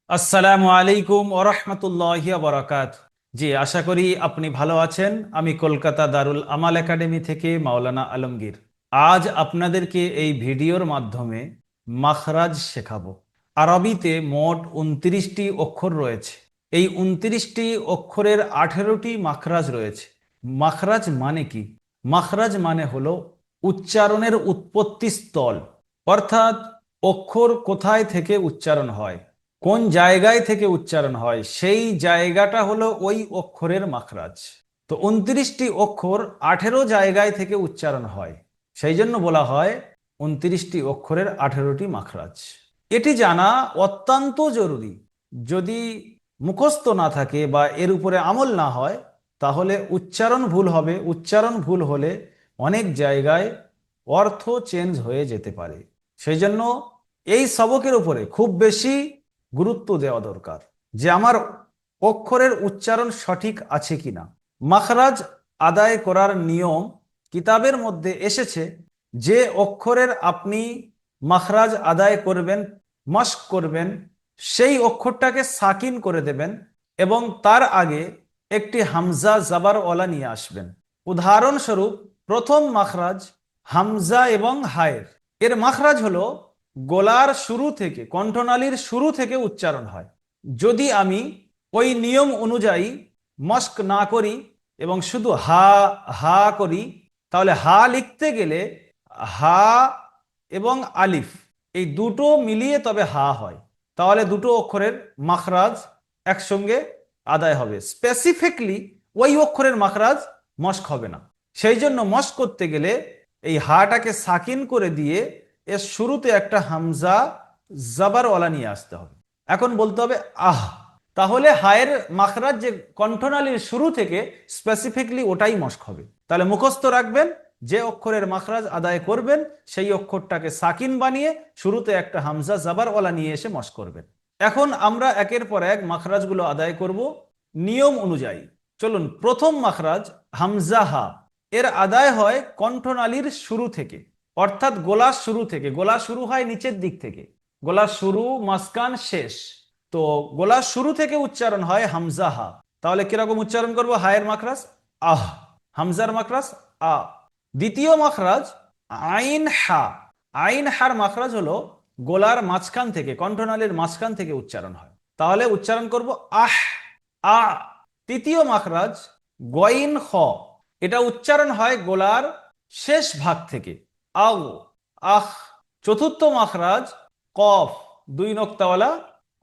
আসসালামু আলাইকুম ওরহমতুল্লাহি বারাকাত। জি, আশা করি আপনি ভালো আছেন। আমি কলকাতা দারুল আমাল একাডেমি থেকে মাওলানা আলমগীর। আজ আপনাদেরকে এই ভিডিওর মাধ্যমে মাখরাজ শেখাবো। আরবিতে মোট 29টি অক্ষর রয়েছে। এই 29টি অক্ষরের 18টি মাখরাজ রয়েছে। মাখরাজ মানে কি? মাখরাজ মানে হলো উচ্চারণের উৎপত্তি স্থল, অর্থাৎ অক্ষর কোথায় থেকে উচ্চারণ হয়, কোন জায়গায় থেকে উচ্চারণ হয়, সেই জায়গাটা হলো ওই অক্ষরের মাখরাজ। তো 29টি অক্ষর 18 জায়গায় থেকে উচ্চারণ হয়, সেই জন্য বলা হয় 29টি অক্ষরের 18টি মাখরাজ। এটি জানা অত্যন্ত জরুরি। যদি মুখস্থ না থাকে বা এর উপরে আমল না হয়, তাহলে উচ্চারণ ভুল হবে। উচ্চারণ ভুল হলে অনেক জায়গায় অর্থ চেঞ্জ হয়ে যেতে পারে। সেই জন্য এই সবকের উপরে খুব বেশি গুরুত্ব দেওয়া দরকার, যে আমার অক্ষরের উচ্চারণ সঠিক আছে কিনা। মাখরাজ আদায় করার নিয়ম কিতাবের মধ্যে এসেছে। যে অক্ষরের আপনি মাখরাজ আদায় করবেন, মশক করবেন, সেই অক্ষরটাকে সাকিন করে দেবেন এবং তার আগে একটি হামজা জাবার ওয়ালা নিয়ে আসবেন। উদাহরণস্বরূপ প্রথম মাখরাজ হামজা এবং হায়ের। এর মাখরাজ হলো গলার শুরু থেকে, কণ্ঠনালীর শুরু থেকে উচ্চারণ হয়। যদি আমি ওই নিয়ম অনুযায়ী মস্ক না করি এবং শুধু হা হা করি, তাহলে হা লিখতে গেলে হা এবং আলিফ এই দুটো মিলিয়ে তবে হা হয়। তাহলে দুটো অক্ষরের মাখরাজ একসঙ্গে আদায় হবে। স্পেসিফিকলি ওই অক্ষরের মাখরাজ মস্ক হবে না। সেই জন্য মস্ক করতে গেলে এই হাটাকে সাকিন করে দিয়ে এর শুরুতে একটা হামজা জাবারওয়ালা নিয়ে আসতে হবে। এখন বলতে হবে আহ। তাহলে হায়ের মাখরাজ যে কণ্ঠনালীর শুরু থেকে স্পেসিফিকলি ওটাই মস্ক হবে। তাহলে মুখস্থ রাখবেন, যে অক্ষরের মাখরাজ আদায় করবেন সেই অক্ষরটাকে সাকিন বানিয়ে শুরুতে একটা হামজা জাবারওয়ালা নিয়ে এসে মস্ক করবেন। এখন আমরা একের পর এক মাখরাজগুলো আদায় করব নিয়ম অনুযায়ী। চলুন, প্রথম মাখরাজ হামজা হা। এর আদায় হয় কণ্ঠনালীর শুরু থেকে, অর্থাৎ গলা শুরু থেকে। গলা শুরু হয় নিচের দিক থেকে, গলা শুরু মাঝখান শেষ। তো গলা শুরু থেকে উচ্চারণ হয় হামজা হা। তাহলে কিরকম উচ্চারণ করব? হায়ের মাখরাজ আহ, হামজার মাখরাজ আ। দ্বিতীয় মাখরাজ আইন হা। আইন হার মাখরাজ হলো গলার মাঝখান থেকে, কণ্ঠনালীর মাঝখান থেকে উচ্চারণ হয়। তাহলে উচ্চারণ করব আহ আ। তৃতীয় মাখরাজ গইন খ। এটা উচ্চারণ হয় গলার শেষ ভাগ থেকে, আও আহ। চতুর্থ মাখরাজ কফ, দুই নক্তাওয়ালা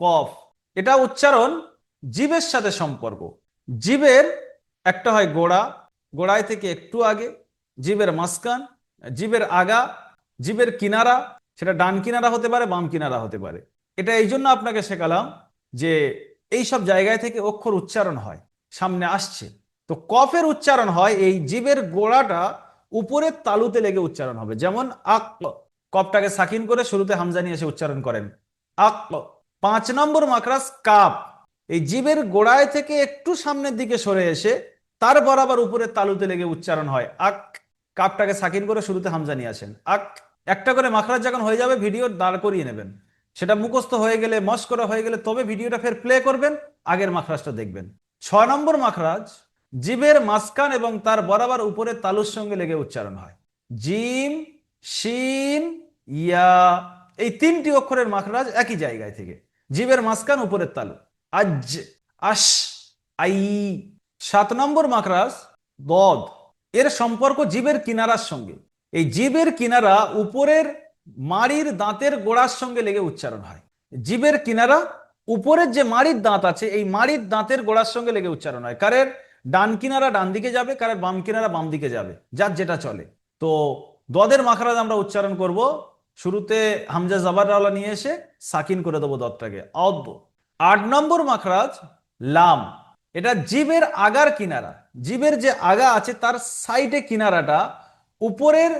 কফ। এটা উচ্চারণ জিভের সাথে সম্পর্ক। জিভের একটা হয় গোড়া, গোড়ায় থেকে একটু আগে, জিভের মাঝখান, জিভের আগা, জিভের কিনারা। সেটা ডান কিনারা হতে পারে, বাম কিনারা হতে পারে। এটা এই জন্য আপনাকে শেখালাম যে এই সব জায়গায় থেকে অক্ষর উচ্চারণ হয়, সামনে আসছে। তো কফের উচ্চারণ হয় এই জিভের গোড়াটা উপরের তালুতে লেগে উচ্চারণ হবে। যেমন আক, কফটাকে সাকিন করে শুরুতে হামজা নিয়ে এসে উচ্চারণ করেন আক। 5 নম্বর মাকরাজ কাপ। এই জিভের গোড়ায় থেকে একটু সামনের দিকে সরে এসে তার বরাবর উপরের তালুতে লেগে উচ্চারণ হয় আক। কাপটাকে সাকিন করে শুরুতে হামজা নিয়ে আসেন আক। একটা করে মাখরাজ যখন হয়ে যাবে ভিডিও দাঁড় করিয়ে নেবেন। সেটা মুখস্থ হয়ে গেলে, মস্ক করা হয়ে গেলে তবে ভিডিওটা ফের প্লে করবেন, আগের মাখরাজটা দেখবেন। 6 নম্বর মাখরাজ জিভের মাঝখান এবং তার বরাবর উপরের তালুর সঙ্গে লেগে উচ্চারণ হয়। জিম, শিন, ইয়া। এই 3টি অক্ষরের মাখরাজ একই জায়গায় থেকে, জিভের মাঝখান উপরের তালু। আজ, আশ, আই। 7 নম্বর মাখরাজ দদ। এর সম্পর্ক জিভের কিনারার সঙ্গে। এই জিভের কিনারা উপরের মাড়ির দাঁতের গোড়ার সঙ্গে লেগে উচ্চারণ হয়। জিভের কিনারা উপরের যে মাড়ির দাঁত আছে, এই মাড়ির দাঁতের গোড়ার সঙ্গে লেগে উচ্চারণ হয়। কারের ডান কিনারা ডান দিকে যাবে, কারের বাম কিনারা বাম দিকে যাবে, যার যেটা চলে। তো দদের মাখরাজ আমরা উচ্চারণ করব শুরুতে হামজা জাবারওয়ালা নিয়ে এসে সাকিন করে দেবো দদটাকে অদ। 8 নম্বর মাখরাজ লাম। এটা জিভের আগার কিনারা, জিভের যে আগা আছে তার সাইডে কিনারাটা উপরের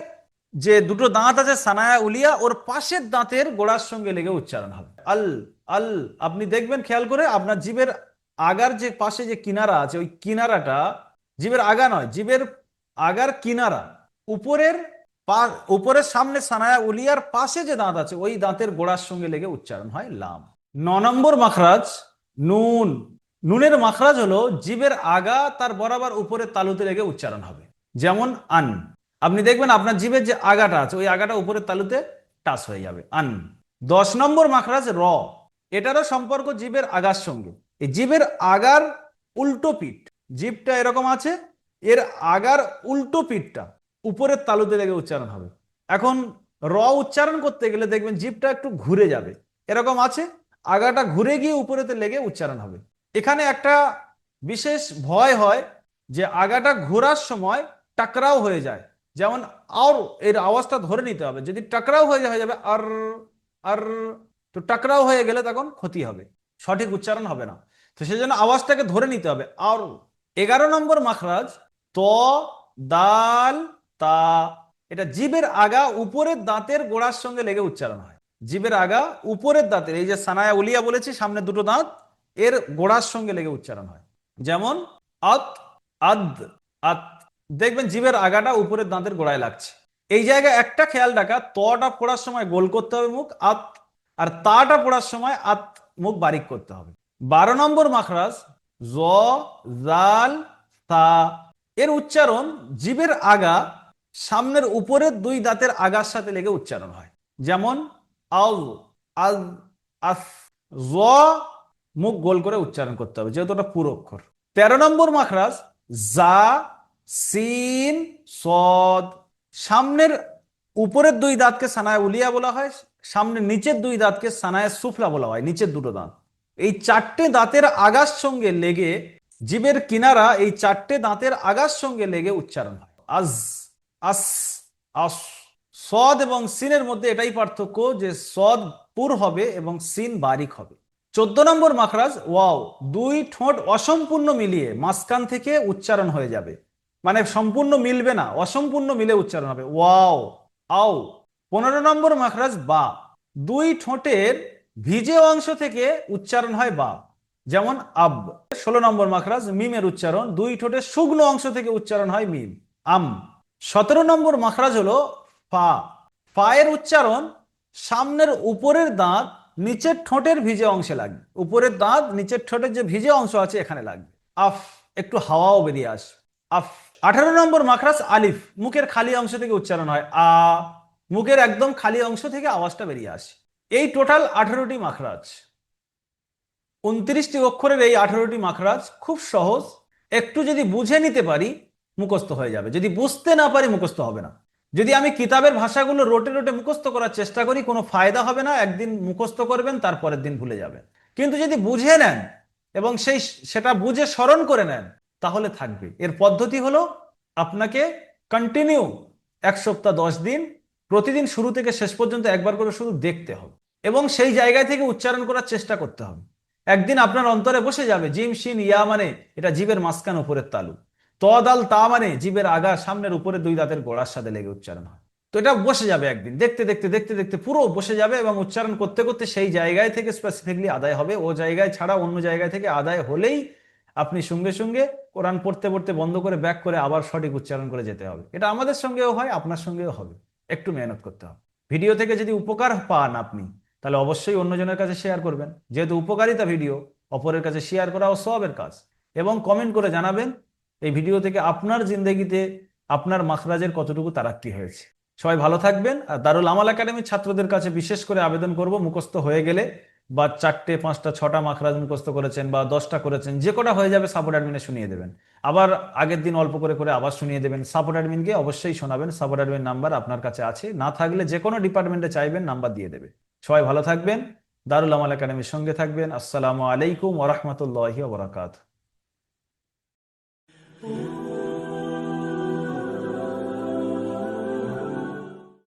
যে দুটো দাঁত আছে সানায়া উলিয়া, ওর পাশের দাঁতের গোড়ার সঙ্গে লেগে উচ্চারণ হবে আল আল। আপনি দেখবেন খেয়াল করে, আপনার জিভের আগার যে পাশে যে কিনারা আছে, ওই কিনারাটা জিভের আগা নয়, জিভের আগার কিনারা উপরের উপরের সামনে সানায়া উলিয়ার পাশে যে দাঁত আছে ওই দাঁতের গোড়ার সঙ্গে লেগে উচ্চারণ হয় লাম। নম্বর মাখরাজ নুন। নুনের মাখরাজ হলো জিভের আগা তার বরাবর উপরের তালুতে লেগে উচ্চারণ হবে, যেমন আন। আপনি দেখবেন আপনার জিভের যে আগাটা আছে ওই আগাটা উপরের তালুতে টাচ হয়ে যাবে, আন। 10 নম্বর মাখরাজ র। এটারও সম্পর্ক জিভের আগার সঙ্গে। এই জিভের আগার উল্টো পিঠ, জিভটা এরকম আছে, এর আগার উল্টো পিঠটা উপরের তালুতে লেগে উচ্চারণ হবে। এখন র উচ্চারণ করতে গেলে দেখবেন জিভটা একটু ঘুরে যাবে, এরকম আছে, আগাটা ঘুরে গিয়ে উপরেতে লেগে উচ্চারণ হবে। এখানে একটা বিশেষ ভয় হয় যে আগাটা ঘোরার সময় টাকরাও হয়ে যায়, যেমন আর, এর আওয়াজটা ধরে নিতে হবে। যদি টাকরাও হয়ে যাবে আর, আর, তো টাকরাও হয়ে গেলে তখন ক্ষতি হবে, সঠিক উচ্চারণ হবে না। তো সেই জন্য আওয়াজটাকে ধরে নিতে হবে আর। 11 নম্বর মাখরাজ ত, দাল, তা। এটা জিভের আগা উপরের দাঁতের গোড়ার সঙ্গে লেগে উচ্চারণ হয়। জিভের আগা উপরের দাঁতের, এই যে সানায়া উলিয়া বলেছি সামনে দুটো দাঁত, এর গোড়ার সঙ্গে লেগে উচ্চারণ হয়, যেমন আত, আদ, আত। দেখবেন জিভের আগাটা উপরের দাঁতের গোড়ায় লাগছে। এই জায়গায় একটা খেয়াল রাখা, তটা পড়ার সময় গোল করতে হবে মুখ আত, আর তাটা পড়ার সময় আত মুখ বারিক করতে হবে। 12 নম্বর মাখরাজ জ, জাল, তা। এর উচ্চারণ জিভের আগা সামনের উপরের দুই দাঁতের আগার সাথে লেগে উচ্চারণ হয়, যেমন আল, আজ, আস। জ মুখ গোল করে উচ্চারণ করতে হবে যেহেতু ওটা পুরো অক্ষর। 13 নম্বর মাখরাজ জা, সিন, সদ। সামনের উপরের দুই দাঁতকে সানায় উলিয়া বলা হয়, সামনের নিচের দুই দাঁতকে সানায় সুফলা বলা হয়, নিচের দুটো দাঁত। এই চারটে দাঁতের আগার সঙ্গে লেগে, জিভের কিনারা এই চারটে দাঁতের আগার সঙ্গে লেগে উচ্চারণ হয়, আজ, আস, আস। সদ এবং সিনের মধ্যে এটাই পার্থক্য যে সদ পুর হবে এবং সিন বারিক হবে। 14 নম্বর মাখরাজ ওয়াও। দুই ঠোঁট অসম্পূর্ণ মিলিয়ে মাঝখান থেকে উচ্চারণ হয়ে যাবে, মানে সম্পূর্ণ মিলবে না, অসম্পূর্ণ মিলে উচ্চারণ হবে, ওয়াও, আও। 15 নম্বর মাখরাজ বা। দুই ঠোঁটের ভিজে অংশ থেকে উচ্চারণ হয় বা, যেমন আব। 16 নম্বর মাখরাজ মিমের উচ্চারণ, দুই ঠোঁটের শুকনো অংশ থেকে উচ্চারণ হয় মিম, আম। 17 নম্বর মাখরাজ হলো ফা। ফা এর উচ্চারণ সামনের উপরের দাঁত নিচের ঠোঁটের ভিজে অংশে লাগবে, উপরের দাঁত নিচের ঠোঁটের যে ভিজে অংশ আছে এখানে লাগবে, আফ। একটু হাওয়াও বেরিয়ে আসে, আফ। 18 নম্বর মাখরাজ আলিফ। মুখের খালি অংশ থেকে উচ্চারণ হয় আ, মুখের একদম খালি অংশ থেকে আওয়াজটা বেরিয়ে আসে। এই টোটাল 18টি মাখরাজ। 29টি অক্ষরের এই 18টি মাখরাজ খুব সহজ, একটু যদি বুঝে নিতে পারি মুখস্থ হয়ে যাবে, যদি বুঝতে না পারি মুখস্থ হবে না। যদি আমি কিতাবের ভাষাগুলো রোটে রোটে মুখস্থ করার চেষ্টা করি কোনো ফায়দা হবে না, একদিন মুখস্থ করবেন তারপরের দিন ভুলে যাবেন। কিন্তু যদি বুঝে নেন এবং সেটা বুঝে স্মরণ করে নেন তাহলে থাকবে। এর পদ্ধতি হলো আপনাকে কন্টিনিউ 1 সপ্তাহ 10 দিন প্রতিদিন শুরু থেকে শেষ পর্যন্ত একবার করে শুধু দেখতে হবে এবং সেই জায়গায় থেকে উচ্চারণ করার চেষ্টা করতে হবে। একদিন আপনার অন্তরে বসে যাবে জিম শিন ইয়া মানে এটা জিভের মাঝখান উপরের তালু, ত দাল তা মানে জিভের আগা সামনের উপরে দুই দাঁতের গোড়ার সাথে লেগে উচ্চারণ হয়। তো এটা বসে যাবে একদিন, দেখতে দেখতে দেখতে দেখতে পুরো বসে যাবে এবং উচ্চারণ করতে করতে সেই জায়গায় থেকে স্পেসিফিকলি আদায় হবে। ও জায়গায় ছাড়া অন্য জায়গায় থেকে আদায় হলেই আপনি সঙ্গে সঙ্গে কোরআন পড়তে পড়তে বন্ধ করে ব্যাক করে আবার সঠিক উচ্চারণ করে যেতে হবে। এটা আমাদের সঙ্গেও হয়, আপনার সঙ্গেও হবে, একটু মেহনত করতে হবে। ভিডিও থেকে যদি উপকার পান আপনি তাহলে অবশ্যই অন্যজনের কাছে শেয়ার করবেন, যেহেতু উপকারিতা ভিডিও, অপরের কাছে শেয়ার করাও সওয়াবের কাজ। এবং কমেন্ট করে জানাবেন এই ভিডিও থেকে আপনার জিন্দগিতে আপনার মাখরাজের কতটুকু তারাক্কি হয়েছে। সবাই ভালো থাকবেন। আর দারুল আমাল একাডেমির ছাত্রদের কাছে বিশেষ করে আবেদন করব, মুখস্থ হয়ে গেলে বা 4টে 5টা 6টা মাখরাজ মুখস্থ করেছেন বা 10টা করেছেন, যে কটা হয়ে যাবে সাপোর্ট অ্যাডমিনে শুনিয়ে দেবেন, আবার আগের দিন অল্প করে করে আবার শুনিয়ে দেবেন। সাপোর্ট অ্যাডমিনকে অবশ্যই শোনাবেন, সাপোর্ট অ্যাডমিন নাম্বার আপনার কাছে আছে, না থাকলে যে কোনো ডিপার্টমেন্টে চাইবেন নাম্বার দিয়ে দেবে। সবাই ভালো থাকবেন, দারুল আমাল একাডেমির সঙ্গে থাকবেন। আসসালামু আলাইকুম ওয়া রাহমাতুল্লাহি ওয়া বারাকাতুহু।